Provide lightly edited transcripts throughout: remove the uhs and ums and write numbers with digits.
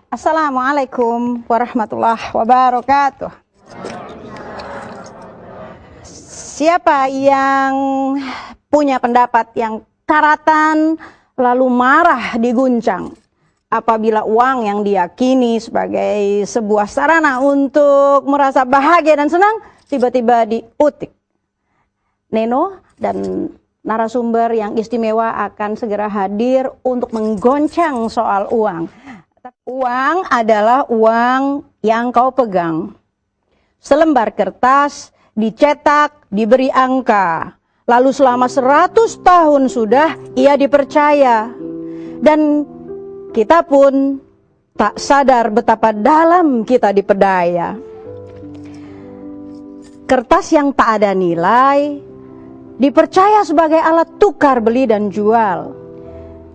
Assalamualaikum warahmatullahi wabarakatuh. Siapa yang punya pendapat yang karatan lalu marah diguncang apabila uang yang diyakini sebagai sebuah sarana untuk merasa bahagia dan senang tiba-tiba diutik? Neno dan narasumber yang istimewa akan segera hadir untuk menggoncang soal uang. Uang adalah uang yang kau pegang. Selembar kertas dicetak, diberi angka. Lalu selama 100 tahun sudah ia dipercaya. Dan kita pun tak sadar betapa dalam kita dipedaya. Kertas yang tak ada nilai dipercaya sebagai alat tukar beli dan jual.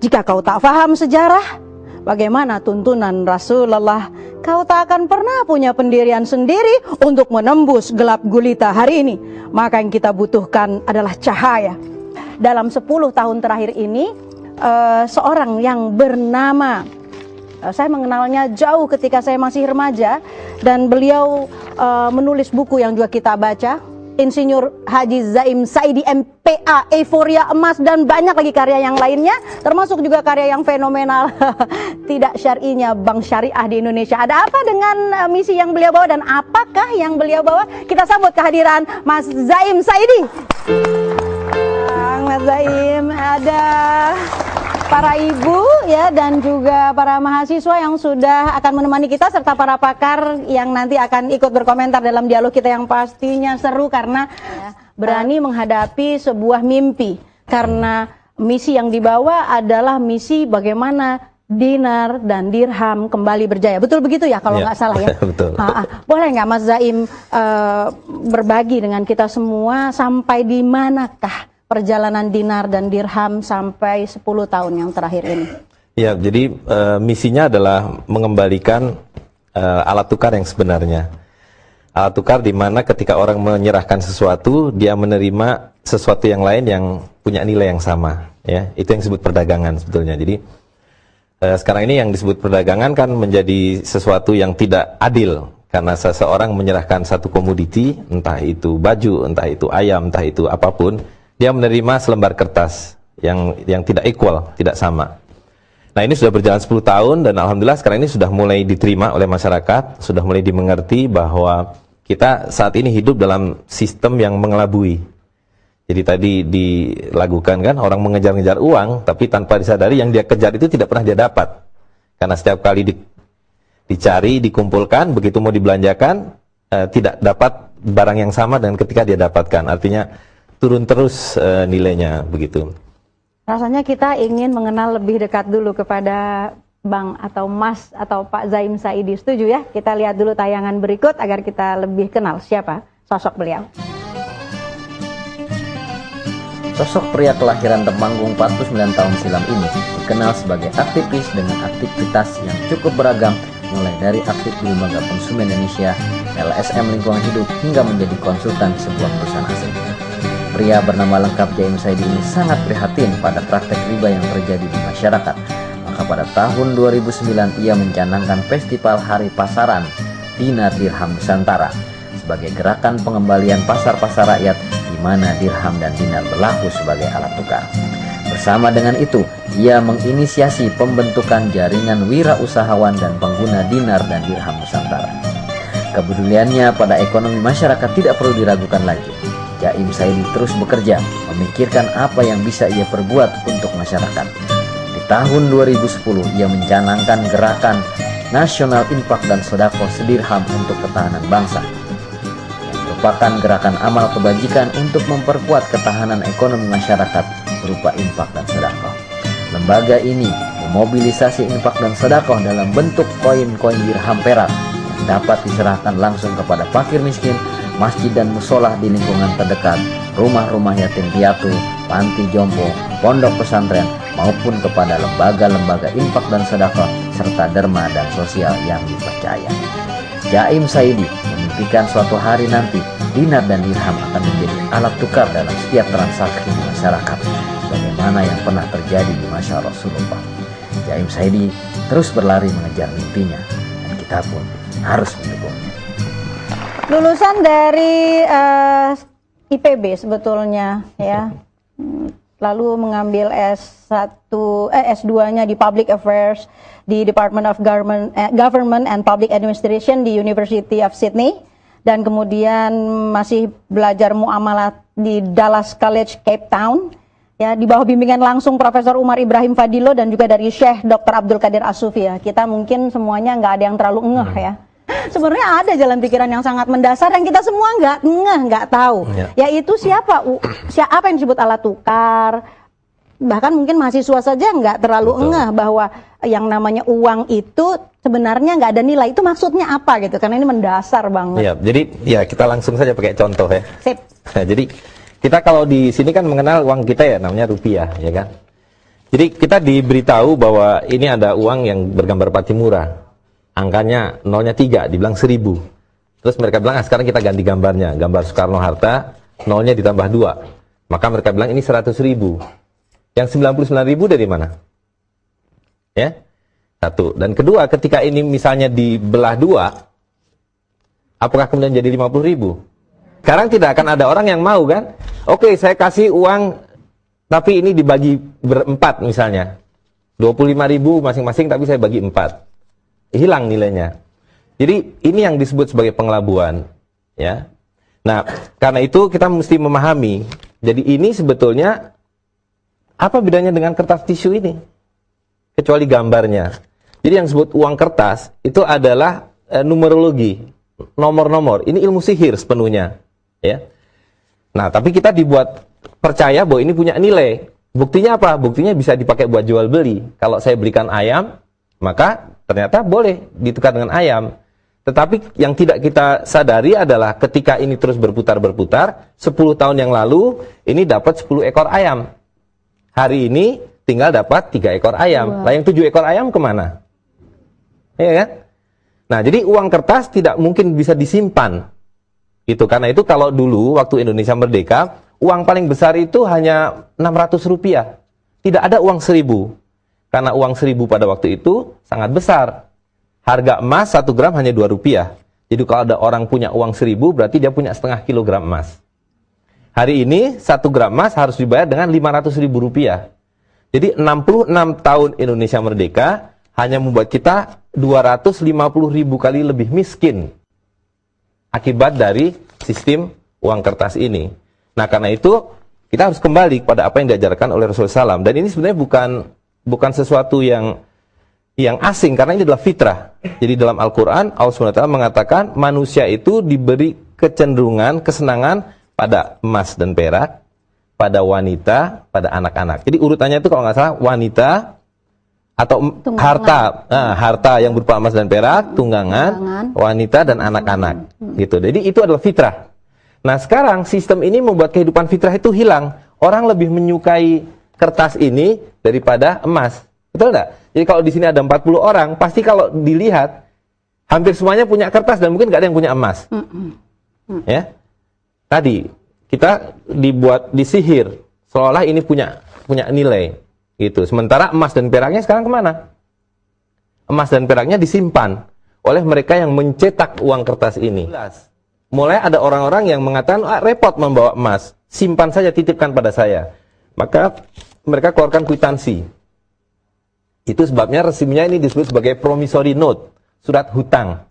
Jika kau tak paham sejarah, bagaimana tuntunan Rasulullah, kau tak akan pernah punya pendirian sendiri untuk menembus gelap gulita hari ini. Maka yang kita butuhkan adalah cahaya. Dalam 10 tahun terakhir ini, seorang yang bernama, saya mengenalnya jauh ketika saya masih remaja, dan beliau menulis buku yang juga kita baca, Insinyur Haji Zaim Saidi MPA, Euforia Emas, dan banyak lagi karya yang lainnya, termasuk juga karya yang fenomenal, Tidak Syar'inya Bank Syariah di Indonesia. Ada apa dengan misi yang beliau bawa dan apakah yang beliau bawa? Kita sambut kehadiran Mas Zaim Saidi. Mas Zaim, ada para ibu ya dan juga para mahasiswa yang sudah akan menemani kita serta para pakar yang nanti akan ikut berkomentar dalam dialog kita yang pastinya seru karena berani menghadapi sebuah mimpi, karena misi yang dibawa adalah misi bagaimana dinar dan dirham kembali berjaya. Betul begitu ya kalau nggak salah ya? Betul. Boleh nggak Mas Zaim berbagi dengan kita semua sampai di manakah perjalanan dinar dan dirham sampai 10 tahun yang terakhir ini? Ya, jadi misinya adalah mengembalikan alat tukar yang sebenarnya. Alat tukar di mana ketika orang menyerahkan sesuatu, dia menerima sesuatu yang lain yang punya nilai yang sama. Ya, itu yang disebut perdagangan sebetulnya. Jadi sekarang ini yang disebut perdagangan kan menjadi sesuatu yang tidak adil. Karena seseorang menyerahkan satu komoditi, entah itu baju, entah itu ayam, entah itu apapun, dia menerima selembar kertas yang tidak equal, tidak sama. Nah, ini sudah berjalan 10 tahun dan alhamdulillah sekarang ini sudah mulai diterima oleh masyarakat, sudah mulai dimengerti bahwa kita saat ini hidup dalam sistem yang mengelabui. Jadi tadi dilakukan kan, orang mengejar-ngejar uang, tapi tanpa disadari yang dia kejar itu tidak pernah dia dapat. Karena setiap kali dicari, dikumpulkan, begitu mau dibelanjakan, tidak dapat barang yang sama dengan ketika dia dapatkan. Artinya turun terus nilainya begitu. Rasanya kita ingin mengenal lebih dekat dulu kepada Bang atau Mas atau Pak Zaim Saidi. Setuju ya? Kita lihat dulu tayangan berikut agar kita lebih kenal siapa sosok beliau. Sosok pria kelahiran Temanggung 49 tahun silam ini dikenal sebagai aktivis dengan aktivitas yang cukup beragam, mulai dari aktif di Lembaga Konsumen Indonesia, LSM Lingkungan Hidup, hingga menjadi konsultan sebuah perusahaan asing. Pria bernama lengkap Zaim Saidi ini sangat prihatin pada praktek riba yang terjadi di masyarakat. Maka pada tahun 2009 ia mencanangkan Festival Hari Pasaran Dinar Dirham Nusantara sebagai gerakan pengembalian pasar-pasar rakyat di mana dirham dan dinar berlaku sebagai alat tukar. Bersama dengan itu, ia menginisiasi pembentukan jaringan wirausahawan dan pengguna dinar dan dirham Nusantara. Kepeduliannya pada ekonomi masyarakat tidak perlu diragukan lagi. Zaim Saidi terus bekerja, memikirkan apa yang bisa ia perbuat untuk masyarakat. Di tahun 2010, ia mencanangkan gerakan Nasional Infak dan Sedekah Sedirham untuk Ketahanan Bangsa, yang merupakan gerakan amal kebajikan untuk memperkuat ketahanan ekonomi masyarakat berupa infak dan sedekah. Lembaga ini memobilisasi infak dan sedekah dalam bentuk koin-koin dirham perak yang dapat diserahkan langsung kepada fakir miskin, masjid dan musola di lingkungan terdekat, rumah-rumah yatim piatu, panti jompo, pondok pesantren, maupun kepada lembaga-lembaga infak dan sedekah serta derma dan sosial yang dipercaya. Zaim Saidi memimpikan suatu hari nanti dinar dan dirham akan menjadi alat tukar dalam setiap transaksi di masyarakat, sebagaimana yang pernah terjadi di masa Rasulullah. Jaim Saidi terus berlari mengejar mimpinya, dan kita pun harus mendukungnya. Lulusan dari IPB sebetulnya ya. Lalu mengambil S2-nya di Public Affairs di Department of Government and Public Administration di University of Sydney, dan kemudian masih belajar muamalah di Dallas College, Cape Town, ya, di bawah bimbingan langsung Profesor Umar Ibrahim Fadilo dan juga dari Syekh Dr. Abdul Qadir As-Sufi ya. Kita mungkin semuanya nggak ada yang terlalu ngeh ya. Sebenarnya ada jalan pikiran yang sangat mendasar yang kita semua nggak tahu. Yaitu siapa yang disebut alat tukar. Bahkan mungkin mahasiswa saja nggak terlalu ngeh bahwa yang namanya uang itu sebenarnya nggak ada nilai. Itu maksudnya apa gitu? Karena ini mendasar banget. Ya, jadi ya kita langsung saja pakai contoh ya. Sip. Nah, jadi kita kalau di sini kan mengenal uang kita ya, namanya rupiah, ya kan. Jadi kita diberitahu bahwa ini ada uang yang bergambar Patimura. Angkanya nolnya 3, dibilang 1000. Terus mereka bilang, sekarang kita ganti gambarnya. Gambar Soekarno-Hatta, nolnya ditambah 2. Maka mereka bilang ini 100.000. Yang 99.000 dari mana? Ya, satu. Dan kedua, ketika ini misalnya dibelah 2, apakah kemudian jadi 50.000? Sekarang tidak akan ada orang yang mau kan? Oke, saya kasih uang, tapi ini dibagi berempat misalnya. 25.000 masing-masing, tapi saya bagi 4. Hilang nilainya. Jadi ini yang disebut sebagai pengelabuan, ya. Nah, karena itu kita mesti memahami. Jadi ini sebetulnya apa bedanya dengan kertas tisu ini? Kecuali gambarnya. Jadi yang disebut uang kertas itu adalah numerologi, nomor-nomor. Ini ilmu sihir sepenuhnya, ya. Nah, tapi kita dibuat percaya bahwa ini punya nilai. Buktinya apa? Buktinya bisa dipakai buat jual beli. Kalau saya belikan ayam, maka ternyata boleh ditukar dengan ayam. Tetapi yang tidak kita sadari adalah ketika ini terus berputar-berputar, 10 tahun yang lalu ini dapat 10 ekor ayam. Hari ini tinggal dapat 3 ekor ayam. Wow. Lah yang 7 ekor ayam kemana? Ya kan? Nah, jadi uang kertas tidak mungkin bisa disimpan. Itu karena itu kalau dulu waktu Indonesia merdeka, uang paling besar itu hanya 600 rupiah. Tidak ada uang 1000. Karena uang 1000 pada waktu itu sangat besar. Harga emas 1 gram hanya 2 rupiah. Jadi kalau ada orang punya uang 1000, berarti dia punya setengah kilogram emas. Hari ini 1 gram emas harus dibayar dengan 500.000 rupiah. Jadi 66 tahun Indonesia merdeka hanya membuat kita 250.000 kali lebih miskin. Akibat dari sistem uang kertas ini. Nah, karena itu kita harus kembali kepada apa yang diajarkan oleh Rasulullah SAW. Dan ini sebenarnya bukan sesuatu yang asing, karena ini adalah fitrah. Jadi dalam Al-Quran, Allah SWT mengatakan manusia itu diberi kecenderungan, kesenangan pada emas dan perak, pada wanita, pada anak-anak. Jadi urutannya itu kalau nggak salah wanita atau harta yang berupa emas dan perak, tunggangan, wanita dan anak-anak. Gitu. Jadi itu adalah fitrah. Nah, sekarang sistem ini membuat kehidupan fitrah itu hilang. Orang lebih menyukai kertas ini daripada emas. Betul enggak? Jadi kalau di sini ada 40 orang, pasti kalau dilihat hampir semuanya punya kertas dan mungkin nggak ada yang punya emas. Ya. Tadi kita dibuat disihir seolah ini punya nilai gitu. Sementara emas dan peraknya sekarang kemana? Emas dan peraknya disimpan oleh mereka yang mencetak uang kertas ini. Mulai ada orang-orang yang mengatakan repot membawa emas, simpan saja, titipkan pada saya. Maka mereka keluarkan kwitansi. Itu sebabnya resminya ini disebut sebagai promissory note, surat hutang.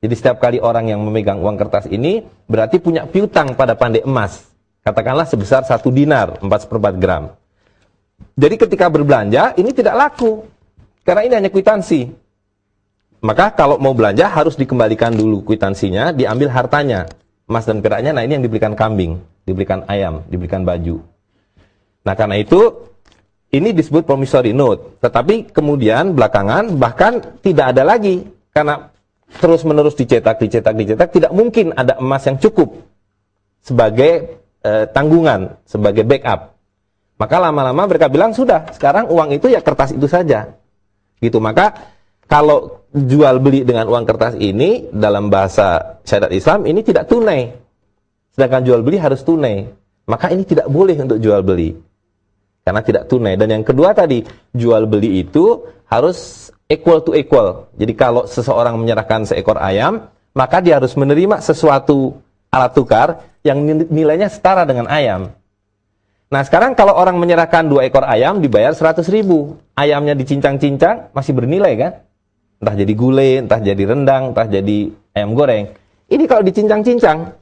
Jadi setiap kali orang yang memegang uang kertas ini berarti punya piutang pada pandai emas. Katakanlah sebesar 1 dinar, 4/4 gram. Jadi ketika berbelanja ini tidak laku. Karena ini hanya kwitansi. Maka kalau mau belanja harus dikembalikan dulu kwitansinya, diambil hartanya. Emas dan peraknya, nah ini yang dibelikan kambing, dibelikan ayam, dibelikan baju. Nah karena itu ini disebut promissory note. Tetapi kemudian belakangan bahkan tidak ada lagi. Karena terus menerus dicetak, tidak mungkin ada emas yang cukup sebagai tanggungan, sebagai backup. Maka lama-lama mereka bilang sudah, sekarang uang itu ya kertas itu saja. Gitu. Maka kalau jual beli dengan uang kertas ini dalam bahasa syariat Islam ini tidak tunai. Sedangkan jual beli harus tunai. Maka ini tidak boleh untuk jual beli. karena tidak tunai. Dan yang kedua tadi, jual beli itu harus equal to equal. Jadi kalau seseorang menyerahkan seekor ayam, maka dia harus menerima sesuatu alat tukar yang nilainya setara dengan ayam. Nah sekarang kalau orang menyerahkan 2 ekor ayam dibayar 100.000, ayamnya dicincang-cincang masih bernilai kan? Entah jadi gulai, entah jadi rendang, entah jadi ayam goreng. Ini kalau dicincang-cincang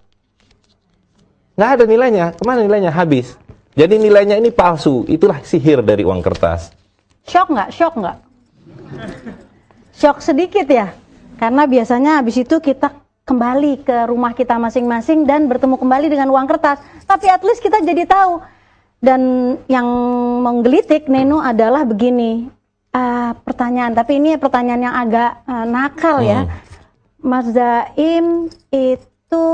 nggak ada nilainya. Kemana nilainya? Habis. Jadi nilainya ini palsu. Itulah sihir dari uang kertas. Shock nggak? Shock nggak? Shock sedikit ya, karena biasanya habis itu kita kembali ke rumah kita masing-masing dan bertemu kembali dengan uang kertas. Tapi at least kita jadi tahu. Dan yang menggelitik Neno adalah begini, pertanyaan. Tapi ini pertanyaan yang agak nakal ya. Mas Zaim itu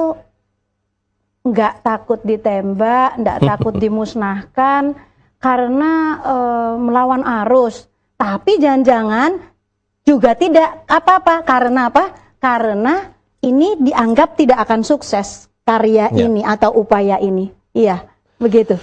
nggak takut ditembak, nggak takut dimusnahkan karena melawan arus. Tapi jangan-jangan juga tidak apa-apa. Karena apa? Karena ini dianggap tidak akan sukses karya ini atau upaya ini. Iya, begitu.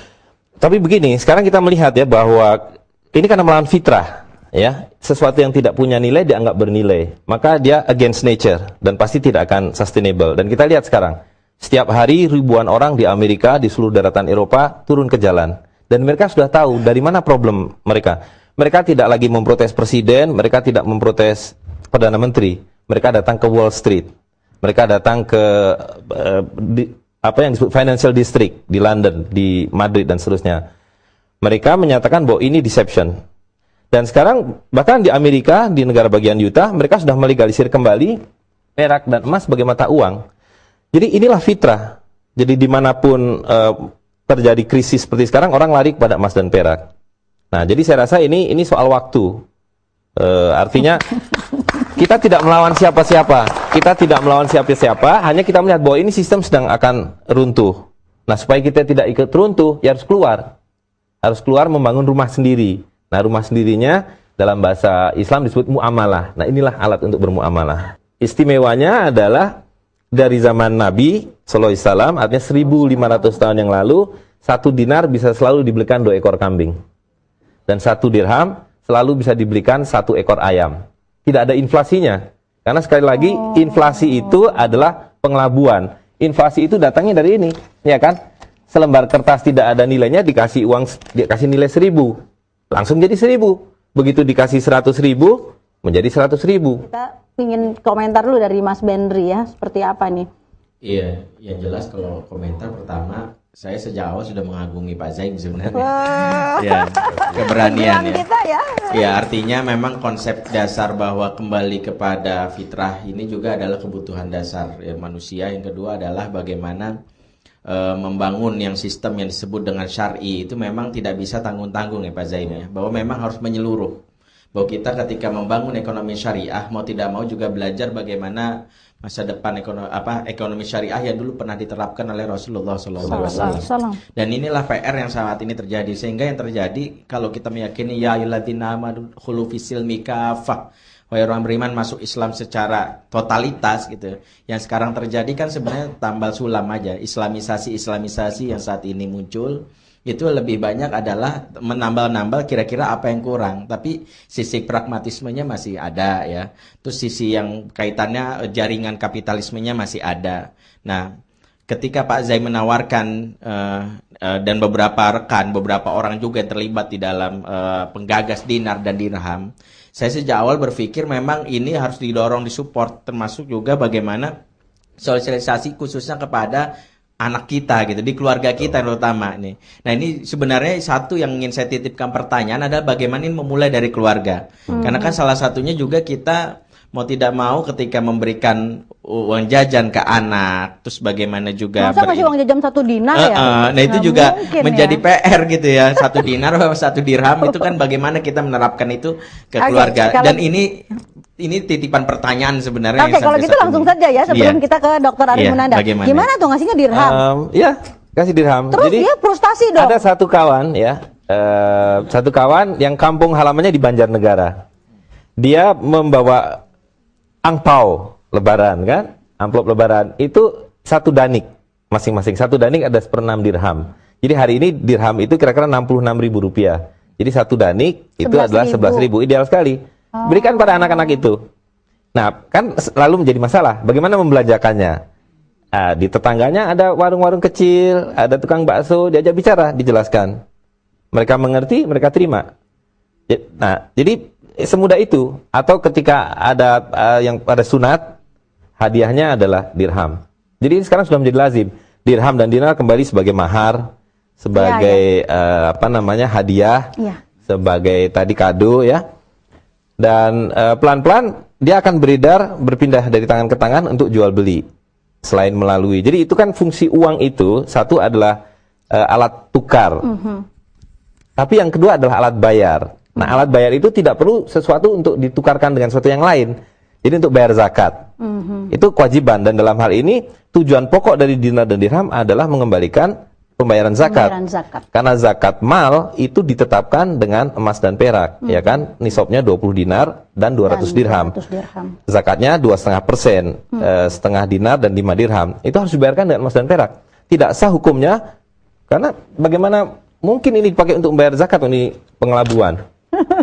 Tapi begini, sekarang kita melihat ya bahwa ini karena melawan fitrah, ya. Sesuatu yang tidak punya nilai dianggap bernilai. Maka dia against nature dan pasti tidak akan sustainable. Dan kita lihat sekarang, setiap hari ribuan orang di Amerika, di seluruh daratan Eropa turun ke jalan. Dan mereka sudah tahu dari mana problem mereka. Mereka tidak lagi memprotes presiden, mereka tidak memprotes Perdana Menteri. Mereka datang ke Wall Street. Mereka datang ke apa yang disebut Financial District di London, di Madrid dan seterusnya. Mereka menyatakan bahwa ini deception. Dan sekarang bahkan di Amerika, di negara bagian Utah, mereka sudah melegalisir kembali perak dan emas sebagai mata uang. Jadi inilah fitrah. Jadi dimanapun terjadi krisis seperti sekarang, orang lari kepada emas dan perak. Nah, jadi saya rasa ini soal waktu. Artinya kita tidak melawan siapa-siapa. Kita tidak melawan siapa-siapa, hanya kita melihat bahwa ini sistem sedang akan runtuh. Nah, supaya kita tidak ikut runtuh, ya harus keluar. Harus keluar membangun rumah sendiri. Nah, rumah sendirinya dalam bahasa Islam disebut muamalah. Nah, inilah alat untuk bermuamalah. Istimewanya adalah dari zaman Nabi sallallahu alaihi wasallam, artinya 1500 tahun yang lalu, 1 dinar bisa selalu dibelikan 2 ekor kambing. Dan 1 dirham selalu bisa dibelikan 1 ekor ayam. Tidak ada inflasinya. Karena sekali lagi, inflasi itu adalah pengelabuan. Inflasi itu datangnya dari ini, ya kan? Selembar kertas tidak ada nilainya, dikasih uang, dikasih nilai 1000. Langsung jadi 1000. Begitu dikasih 100.000, menjadi 100.000. Kita ingin komentar dulu dari Mas Bendri ya, seperti apa nih? Iya, yang jelas kalau komentar pertama, saya sejak awal sudah mengagumi Pak Zaim sebenarnya. Ya, keberanian ya. Kita ya. Ya, artinya memang konsep dasar bahwa kembali kepada fitrah ini juga adalah kebutuhan dasar ya, manusia. Yang kedua adalah bagaimana membangun yang sistem yang disebut dengan syar'i itu memang tidak bisa tanggung-tanggung ya Pak Zaim ya. Bahwa memang harus menyeluruh. Bahwa kita ketika membangun ekonomi syariah mau tidak mau juga belajar bagaimana masa depan ekonomi syariah yang dulu pernah diterapkan oleh Rasulullah SAW. Dan inilah PR yang saat ini terjadi. Sehingga yang terjadi kalau kita meyakini ya ayyuhalladzina amanu khulu fisilmi kafah, wahai orang beriman masuk Islam secara totalitas gitu. Yang sekarang terjadi kan sebenarnya tambal sulam aja. Islamisasi yang saat ini muncul itu lebih banyak adalah menambal-nambal kira-kira apa yang kurang, tapi sisi pragmatismenya masih ada ya. Terus sisi yang kaitannya jaringan kapitalismenya masih ada. Nah, ketika Pak Zaim menawarkan dan beberapa rekan, beberapa orang juga yang terlibat di dalam penggagas dinar dan dirham, saya sejak awal berpikir memang ini harus didorong, disupport, termasuk juga bagaimana sosialisasi khususnya kepada anak kita gitu, di keluarga kita terutama nih. Nah, ini sebenarnya satu yang ingin saya titipkan pertanyaan adalah bagaimana ini memulai dari keluarga. Karena kan salah satunya juga kita mau tidak mau ketika memberikan uang jajan ke anak, terus bagaimana juga masa kasih uang jajan 1 dinar ya? Nah, itu juga menjadi PR gitu ya. 1 dinar atau 1 dirham itu kan bagaimana kita menerapkan itu ke keluarga. Dan ini titipan pertanyaan sebenarnya. Oke, kalau gitu langsung saja ya sebelum kita ke Dr. Arif Munanda. Gimana tuh ngasihnya dirham? Iya, kasih dirham. Terus jadi, dia frustasi dong. Ada satu kawan ya, satu kawan yang kampung halamannya di Banjarnegara. Dia membawa angpau lebaran kan, amplop lebaran itu 1 danik masing-masing. 1 danik ada 1/6 dirham. Jadi hari ini dirham itu kira-kira 66.000 rupiah. Jadi satu danik itu adalah 11.000. Ideal sekali. Berikan pada anak-anak itu. Nah, kan lalu menjadi masalah. Bagaimana membelanjakannya? Di tetangganya ada warung-warung kecil, ada tukang bakso, diajak bicara, dijelaskan. Mereka mengerti, mereka terima. Nah, jadi semudah itu. Atau ketika ada yang pada sunat, hadiahnya adalah dirham. Jadi sekarang sudah menjadi lazim. Dirham dan dinar kembali sebagai mahar, sebagai hadiah, sebagai tadi kado ya. Dan pelan-pelan dia akan beredar, berpindah dari tangan ke tangan untuk jual beli. Selain melalui. Jadi itu kan fungsi uang itu, satu adalah alat tukar. Tapi yang kedua adalah alat bayar. Nah, alat bayar itu tidak perlu sesuatu untuk ditukarkan dengan sesuatu yang lain. Jadi untuk bayar zakat. Itu kewajiban. Dan dalam hal ini, tujuan pokok dari dinar dan dirham adalah mengembalikan pembayaran zakat. Karena zakat mal itu ditetapkan dengan emas dan perak. Ya kan? Nisabnya 20 dinar dan 200 dirham. Zakatnya 2,5%. Setengah dinar dan 5 dirham. Itu harus dibayarkan dengan emas dan perak. Tidak sah hukumnya. Karena bagaimana mungkin ini dipakai untuk membayar zakat, ini pengelabuan.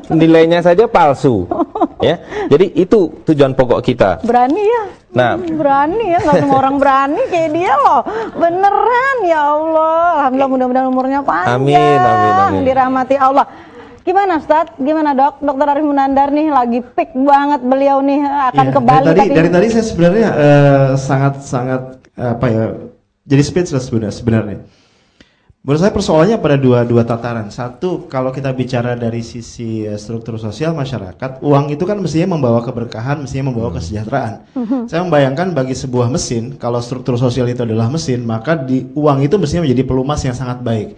Nilainya saja palsu. Ya, jadi itu tujuan pokok kita. Berani ya? Nah, berani ya, nggak semua orang berani kayak dia loh. Beneran ya Allah. Alhamdulillah, mudah-mudahan umurnya panjang. Amin. Dirahmati Allah. Gimana Ustadz? Gimana Dok? Dr. Arif Munandar nih lagi peak banget beliau nih akan ke Bali. Dari tadi saya sebenarnya sangat jadi speechless sebenarnya. Menurut saya persoalannya pada dua tataran. Satu, kalau kita bicara dari sisi struktur sosial masyarakat, uang itu kan mestinya membawa keberkahan, mestinya membawa kesejahteraan. Saya membayangkan bagi sebuah mesin, kalau struktur sosial itu adalah mesin, maka uang itu mestinya menjadi pelumas yang sangat baik.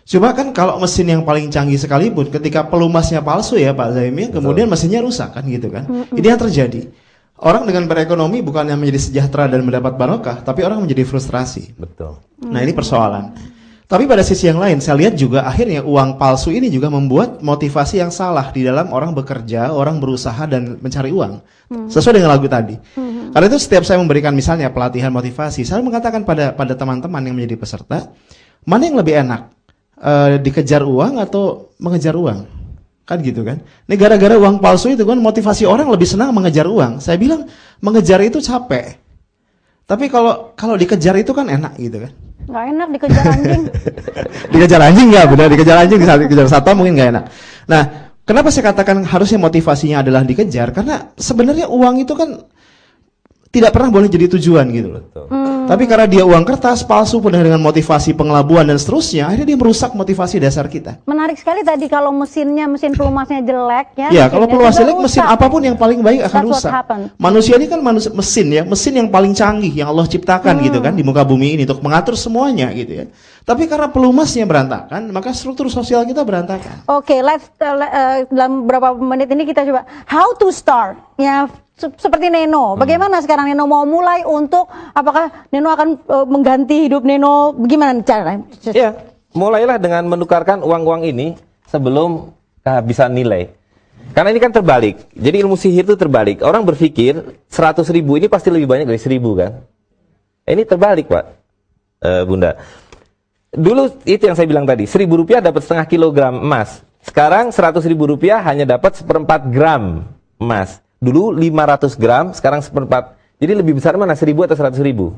Cuma kan kalau mesin yang paling canggih sekalipun, ketika pelumasnya palsu ya Pak Zaimi, kemudian mesinnya rusak kan gitu kan. Ini yang terjadi. Orang dengan berekonomi bukannya menjadi sejahtera dan mendapat barokah, tapi orang menjadi frustrasi. Betul. Nah ini persoalan. Tapi pada sisi yang lain, saya lihat juga akhirnya uang palsu ini juga membuat motivasi yang salah di dalam orang bekerja, orang berusaha dan mencari uang. Sesuai dengan lagu tadi. Karena itu setiap saya memberikan misalnya pelatihan motivasi, saya mengatakan pada teman-teman yang menjadi peserta, mana yang lebih enak? Dikejar uang atau mengejar uang? Kan gitu kan. Ini gara-gara uang palsu itu kan motivasi orang lebih senang mengejar uang. Saya bilang mengejar itu capek. Tapi kalau dikejar itu kan enak gitu kan. Nggak enak dikejar anjing. Dikejar anjing nggak benar, dikejar anjing, dikejar satpam mungkin nggak enak. Nah, kenapa saya katakan harusnya motivasinya adalah dikejar? Karena sebenarnya uang itu kan tidak pernah boleh jadi tujuan gitu loh. Tapi karena dia uang kertas palsu penuh dengan motivasi pengelabuan dan seterusnya, akhirnya dia merusak motivasi dasar kita. Menarik sekali tadi kalau mesin pelumasnya jelek ya. Ya, kalau pelumas jelek mesin apapun yang paling baik akan rusak. Manusia ini kan mesin ya, mesin yang paling canggih yang Allah ciptakan gitu kan di muka bumi ini untuk mengatur semuanya gitu ya. Tapi karena pelumasnya berantakan, maka struktur sosial kita berantakan. Oke, dalam beberapa menit ini kita coba how to start ya. Seperti Neno, bagaimana sekarang Neno mau mulai untuk apakah Neno akan mengganti hidup Neno? Bagaimana caranya? Ya, mulailah dengan menukarkan uang-uang ini sebelum kehabisan nilai. Karena ini kan terbalik. Jadi ilmu sihir itu terbalik. Orang berpikir 100.000 ini pasti lebih banyak dari 1.000 kan? Ini terbalik Pak, Bunda. Dulu itu yang saya bilang tadi, 1.000 rupiah dapat setengah kilogram emas. Sekarang 100.000 rupiah hanya dapat 1/4 gram emas. Dulu 500 gram, sekarang 1/4. Jadi lebih besar mana, 1.000 atau 100.000?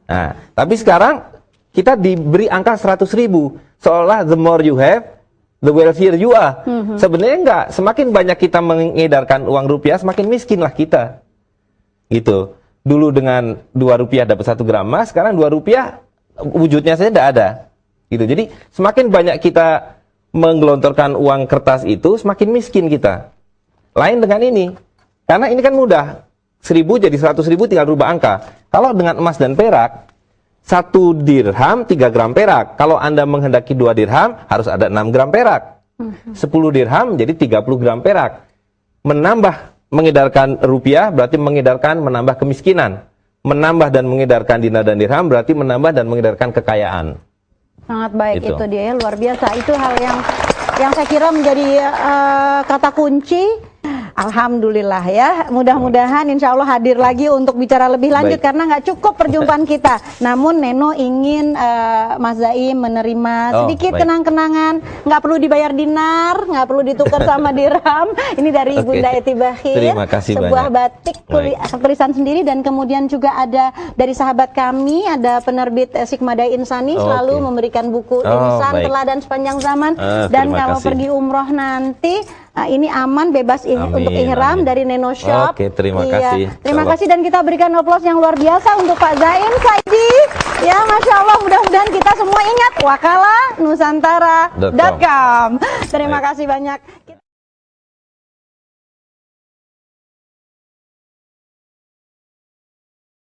Nah, tapi sekarang kita diberi angka 100.000. Seolah the more you have, the wealthier you are. Sebenarnya enggak. Semakin banyak kita mengedarkan uang rupiah, semakin miskinlah kita. Gitu. Dulu dengan 2 rupiah dapat 1 gram emas, sekarang 2 rupiah wujudnya saja tidak ada. Gitu. Jadi semakin banyak kita menggelontorkan uang kertas itu, semakin miskin kita. Lain dengan ini. Karena ini kan mudah. 1.000 jadi 100.000 tinggal rubah angka. Kalau dengan emas dan perak, 1 dirham 3 gram perak. Kalau Anda menghendaki 2 dirham, harus ada 6 gram perak. 10 dirham jadi 30 gram perak. Mengedarkan rupiah berarti menambah kemiskinan. Menambah dan mengedarkan dinar dan dirham berarti menambah dan mengedarkan kekayaan. Sangat baik itu dia ya, luar biasa. Itu hal yang saya kira menjadi kata kunci Alhamdulillah ya. Mudah-mudahan insya Allah hadir lagi untuk bicara lebih lanjut. Baik. Karena nggak cukup perjumpaan kita. Namun Neno ingin Mas Zaim menerima sedikit baik. kenang-kenangan. Nggak perlu dibayar dinar, nggak perlu ditukar sama dirham. Ini dari Oke. Bunda Eti Bakhir. Terima kasih sebuah banyak. batik Baik. tulisan sendiri, dan kemudian juga ada dari sahabat kami, ada penerbit Sikmada Insani, Oh, selalu oke. memberikan buku Oh, insan baik. teladan sepanjang zaman. Ah, Dan terima kalau kasih. pergi umroh nanti, ini aman, bebas Amin, untuk ihram amin. dari Neno Shop. Oke, terima Iya. kasih. Terima Insyaallah. kasih, dan kita berikan aplaus yang luar biasa untuk Pak Zaim Saidi. Ya, Masya Allah, mudah-mudahan kita semua ingat wakala nusantara.com. Terima Baik. kasih banyak.